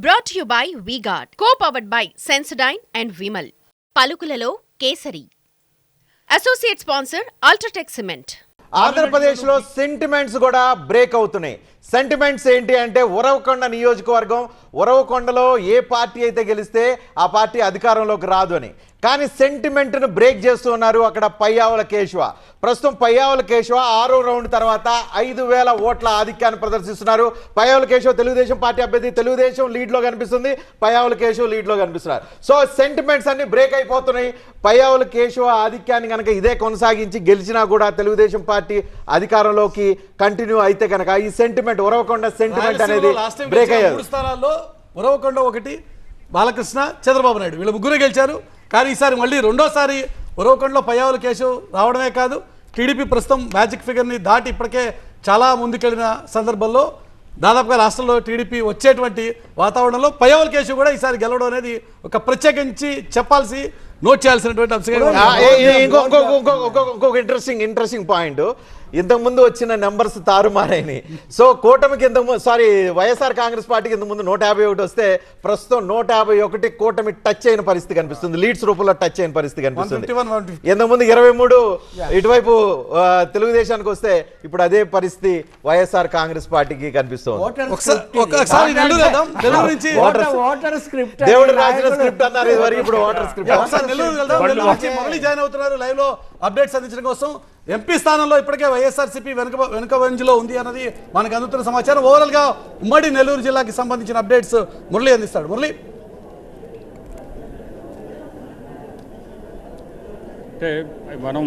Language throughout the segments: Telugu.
Brought to you by V-Guard, co-powered by Sensodyne and Vimal. పలుకులలో కేసరి. Associate sponsor UltraTech cement. Andhra Pradesh లో సెంటిమెంట్స్ కూడా బ్రేక్ అవుతున్నాయి. సెంటిమెంట్స్ ఏంటి అంటే ఉరవకొండ నియోజకవర్గం, ఉరవకొండలో ఏ పార్టీ అయితే గెలిస్తే ఆ పార్టీ అధికారంలోకి రాదు అని. కానీ సెంటిమెంట్ను బ్రేక్ చేస్తూ ఉన్నారు అక్కడ పయ్యావుల కేశవ. ప్రస్తుతం పయ్యావుల కేశవ 6వ రౌండ్ తర్వాత 5,000 ఓట్ల ఆధిక్యాన్ని ప్రదర్శిస్తున్నారు. పయ్యావుల కేశవ తెలుగుదేశం పార్టీ అభ్యర్థి, తెలుగుదేశం లీడ్లో కనిపిస్తుంది, పయ్యావుల కేశవ లీడ్లో కనిపిస్తున్నారు. సో సెంటిమెంట్స్ అన్ని బ్రేక్ అయిపోతున్నాయి. పయ్యావుల కేశవ ఆధిక్యాన్ని కనుక ఇదే కొనసాగించి గెలిచినా కూడా తెలుగుదేశం పార్టీ అధికారంలోకి కంటిన్యూ అయితే కనుక ఈ సెంటిమెంట్ ఉరవకొండ సెంటిమెంట్ అనేది బ్రేక్ అయ్యారు. 3 స్థానాల్లో ఉరవకొండ ఒకటి, బాలకృష్ణ, చంద్రబాబు నాయుడు వీళ్ళు ముగ్గురు గెలిచారు. కానీ ఈసారి మళ్ళీ రెండోసారి ఉరవకొండలో పయ్యావుల కేశవ్ రావడమే కాదు, టీడీపీ ప్రస్తుతం మ్యాజిక్ ఫిగర్ని దాటి ఇప్పటికే చాలా ముందుకెళ్ళిన సందర్భంలో దాదాపుగా రాష్ట్రంలో టీడీపీ వచ్చేటువంటి వాతావరణంలో పయ్యావుల కేశవ్ కూడా ఈసారి గెలవడం అనేది ఒక ప్రత్యేకించి చెప్పాల్సి నోట్ చేయాల్సినటువంటి అంశంగా. ఇంకొక ఇంట్రెస్టింగ్ పాయింట్, ఇంతకుముందు వచ్చిన నెంబర్స్ తారుమారైనాయి. సో కూటమికి వైఎస్ఆర్ కాంగ్రెస్ పార్టీకి ఇంతకుముందు 151 వస్తే ప్రస్తుతం 151 కూటమి టచ్ అయిన పరిస్థితి కనిపిస్తుంది, లీడ్స్ రూపంలో టచ్ అయిన పరిస్థితి కనిపిస్తుంది. ఇంతకుముందు 23 ఇటువైపు తెలుగుదేశానికి వస్తే ఇప్పుడు అదే పరిస్థితి వైఎస్ఆర్ కాంగ్రెస్ పార్టీకి కనిపిస్తుంది. దేవుడు రాసిన స్క్రిప్ట్ అన్నారు ఇది, ఇప్పుడు ఓటర్ స్క్రిప్ట్. జాయిన్ అవుతున్నారు లైవ్ లో అప్డేట్స్ అందించడం కోసం. ఎంపీ స్థానంలో ఇప్పటికే వైఎస్ఆర్సీపీ వెనుక వంజలో ఉంది అన్నది మనకు అందుతున్న సమాచారం. ఓవరాల్ గా ఉమ్మడి నెల్లూరు జిల్లాకి సంబంధించిన అప్డేట్స్ మురళి అందిస్తాడు. మురళి, అంటే మనం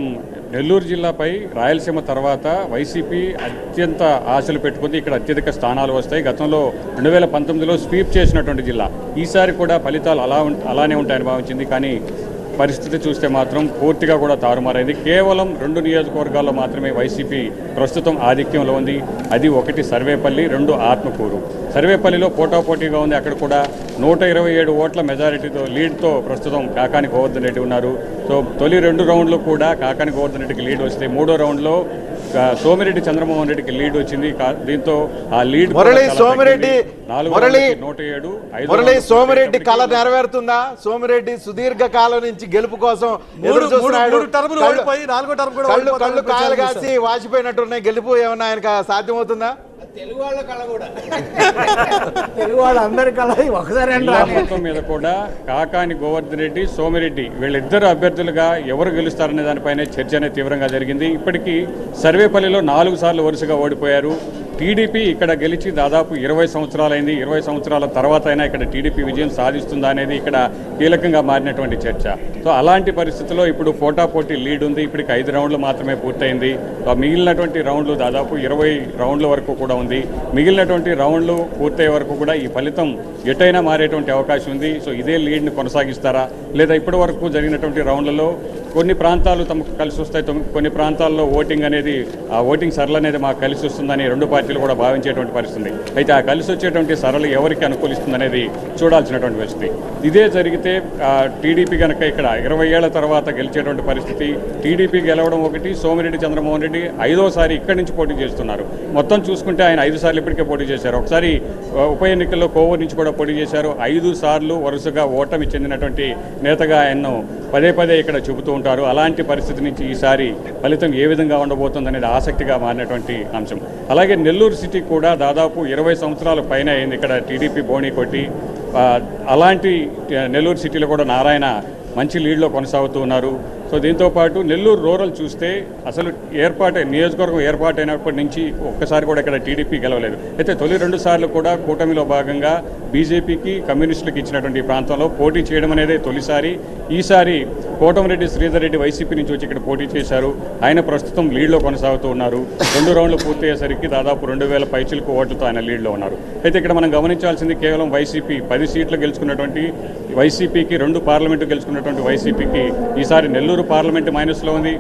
నెల్లూరు జిల్లాపై రాయలసీమ తర్వాత వైసీపీ అత్యంత ఆశలు పెట్టుకుంది. ఇక్కడ అత్యధిక స్థానాలు వస్తాయి. గతంలో 2019లో స్వీప్ చేసినటువంటి జిల్లా. ఈసారి కూడా ఫలితాలు అలానే ఉంటాయని భావించింది. కానీ పరిస్థితి చూస్తే మాత్రం పూర్తిగా కూడా తారుమారైంది. కేవలం 2 నియోజకవర్గాల్లో మాత్రమే వైసీపీ ప్రస్తుతం ఆధిక్యంలో ఉంది. అది ఒకటి సర్వేపల్లి, 2 ఆత్మకూరు. సర్వేపల్లిలో పోటాపోటీగా ఉంది. అక్కడ కూడా 127 ఓట్ల మెజారిటీతో లీడ్తో ప్రస్తుతం కాకాని గోవర్ధన్ రెడ్డి ఉన్నారు. సో తొలి 2 రౌండ్లు కూడా కాకాని గోవర్ధన్ రెడ్డికి లీడ్ వస్తే 3వ రౌండ్లో సోమిరెడ్డి చంద్రమోహన్ రెడ్డికి లీడ్ వచ్చింది. దీంతో ఆ లీడ్ సోమిరెడ్డి కళ నెరవేరుతుందా? సోమిరెడ్డి సుదీర్ఘ కాలం నుంచి గెలుపు కోసం ఎదురు చూస్తున్నాడు. కళ్ళు కాయలు కాసి వాచిపోయినట్టున్నాయి. గెలుపు ఏమన్నా ఆయనకు సాధ్యమవుతుందా? తెలుగు వాళ్ళ కళ కూడా, తెలుగు వాళ్ళ అందరి కళ ఒకసారి మొత్తం మీద కూడా కాకాని గోవర్ధన్ రెడ్డి, సోమిరెడ్డి వీళ్ళిద్దరు అభ్యర్థులుగా ఎవరు గెలుస్తారనే దానిపైనే చర్చ అనేది తీవ్రంగా జరిగింది. ఇప్పటికీ సర్వేపల్లిలో 4 సార్లు వరుసగా ఓడిపోయారు. టీడీపీ ఇక్కడ గెలిచి దాదాపు 20 సంవత్సరాలైంది. 20 సంవత్సరాల తర్వాత అయినా ఇక్కడ టీడీపీ విజయం సాధిస్తుందా అనేది ఇక్కడ కీలకంగా మారినటువంటి చర్చ. సో అలాంటి పరిస్థితుల్లో ఇప్పుడు పోటాపోటీ లీడ్ ఉంది. ఇప్పటికి 5 రౌండ్లు మాత్రమే పూర్తయింది. మిగిలినటువంటి రౌండ్లు దాదాపు 20 రౌండ్ల వరకు కూడా ఉంది. మిగిలినటువంటి రౌండ్లు పూర్తయ్యే వరకు కూడా ఈ ఫలితం ఎటైనా మారేటువంటి అవకాశం ఉంది. సో ఇదే లీడ్ని కొనసాగిస్తారా, లేదా ఇప్పటి వరకు జరిగినటువంటి రౌండ్లలో కొన్ని ప్రాంతాలు తమకు కలిసి వస్తాయి, కొన్ని ప్రాంతాల్లో ఓటింగ్ అనేది ఆ ఓటింగ్ సరళ అనేది మాకు కలిసి వస్తుందని 2 పార్టీలు కూడా భావించేటువంటి పరిస్థితి. అయితే ఆ కలిసి వచ్చేటువంటి సరళ ఎవరికి అనుకూలిస్తుంది అనేది చూడాల్సినటువంటి పరిస్థితి. ఇదే జరిగితే టీడీపీ కనుక ఇక్కడ 20 ఏళ్ల తర్వాత గెలిచేటువంటి పరిస్థితి. టీడీపీ గెలవడం ఒకటి, సోమిరెడ్డి చంద్రమోహన్ రెడ్డి 5వసారి ఇక్కడి నుంచి పోటీ చేస్తున్నారు. మొత్తం చూసుకుంటే ఆయన 5 సార్లు ఇప్పటికే పోటీ చేశారు. ఒకసారి ఉప ఎన్నికల్లో కోవూరు నుంచి కూడా పోటీ చేశారు. 5 సార్లు వరుసగా ఓటమి చెందినటువంటి నేతగా ఆయన్ను పదే ఇక్కడ చెబుతూ ఉంటారు. అలాంటి పరిస్థితి నుంచి ఈసారి ఫలితం ఏ విధంగా ఉండబోతుంది అనేది ఆసక్తిగా మారినటువంటి అంశం. అలాగే నెల్లూరు సిటీ కూడా దాదాపు 20 సంవత్సరాల పైన అయింది ఇక్కడ టీడీపీ బోణి కొట్టి. అలాంటి నెల్లూరు సిటీలో కూడా నారాయణ మంచి లీడ్లో కొనసాగుతూ ఉన్నారు. సో దీంతోపాటు నెల్లూరు రూరల్ చూస్తే అసలు నియోజకవర్గం ఏర్పాటైనప్పటి నుంచి ఒక్కసారి కూడా ఇక్కడ టీడీపీ గెలవలేదు. అయితే తొలి 2 సార్లు కూడా కూటమిలో భాగంగా బీజేపీకి, కమ్యూనిస్టులకు ఇచ్చినటువంటి ప్రాంతంలో పోటీ చేయడం అనేది తొలిసారి. ఈసారి కోటమిరెడ్డి శ్రీధర్ రెడ్డి వైసీపీ నుంచి వచ్చి ఇక్కడ పోటీ చేశారు. ఆయన ప్రస్తుతం లీడ్లో కొనసాగుతూ ఉన్నారు. 2 రౌండ్లు పూర్తయ్యేసరికి దాదాపు 2000 పైచిలకు ఓట్లతో ఆయన లీడ్లో ఉన్నారు. అయితే ఇక్కడ మనం గమనించాల్సింది కేవలం వైసీపీ 10 సీట్లు గెలుచుకున్నటువంటి వైసీపీకి, 2 పార్లమెంటు గెలుచుకున్నటువంటి వైసీపీకి ఈసారి నెల్లూరు పార్లమెంటు మైనస్లో ఉంది.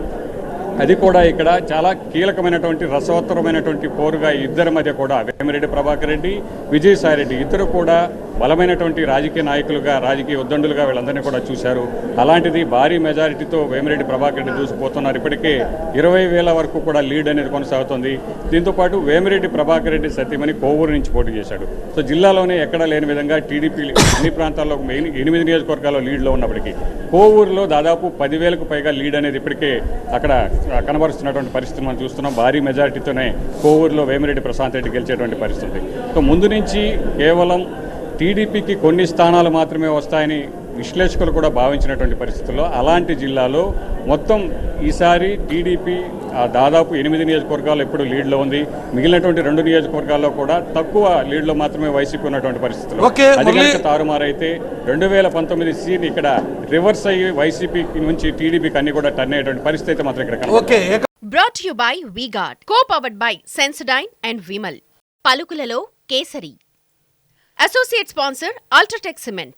అది కూడా ఇక్కడ చాలా కీలకమైనటువంటి రసవత్తరమైనటువంటి పోరుగా ఇద్దరి మధ్య కూడా వేమిరెడ్డి ప్రభాకర్ రెడ్డి, విజయసాయి రెడ్డి ఇద్దరు కూడా బలమైనటువంటి రాజకీయ నాయకులుగా, రాజకీయ ఉద్దండులుగా వీళ్ళందరినీ కూడా చూశారు. అలాంటిది భారీ మెజారిటీతో వేమిరెడ్డి ప్రభాకర్ రెడ్డి దూసుకుపోతున్నారు. ఇప్పటికే 20,000 వరకు కూడా లీడ్ అనేది కొనసాగుతుంది. దీంతోపాటు వేమిరెడ్డి ప్రభాకర్ రెడ్డి సతీమణి కోవూరు నుంచి పోటీ చేశాడు. సో జిల్లాలోనే ఎక్కడా లేని విధంగా టీడీపీ అన్ని ప్రాంతాల్లో 8 నియోజకవర్గాల్లో లీడ్లో ఉన్నప్పటికీ కోవూరులో దాదాపు 10,000కు పైగా లీడ్ అనేది ఇప్పటికే అక్కడ కనబరుస్తున్నటువంటి పరిస్థితిని మనం చూస్తున్నాం. భారీ మెజారిటీతోనే కోవూరులో వేమిరెడ్డి ప్రశాంత్ రెడ్డి గెలిచేటువంటి పరిస్థితి. సో ముందు నుంచి కేవలం టీడీపీకి కొన్ని స్థానాలు మాత్రమే వస్తాయని విశ్లేషకులు కూడా భావించినటువంటి పరిస్థితుల్లో అలాంటి జిల్లాలో మొత్తం ఈసారి టీడీపీ దాదాపు 8 నియోజకవర్గాల్లో ఇప్పుడు లీడ్లో ఉంది. మిగిలినటువంటి 2 నియోజకవర్గాల్లో కూడా తక్కువ లీడ్లో మాత్రమే వైసీపీ ఉన్నటువంటి పరిస్థితులు. అది కనుక తారుమారైతే 2019 సీన్ ఇక్కడ రివర్స్ అయ్యి వైసీపీ నుంచి టీడీపీకి అన్ని కూడా టర్న్ అయ్యేటువంటి పరిస్థితి అయితే మాత్రం ఇక్కడ కనబడుతుంది. Brought to you by V-Guard, co-powered by Sensodyne and Vimal. పలుకులలో kesari. Associate sponsor Ultratech Cement.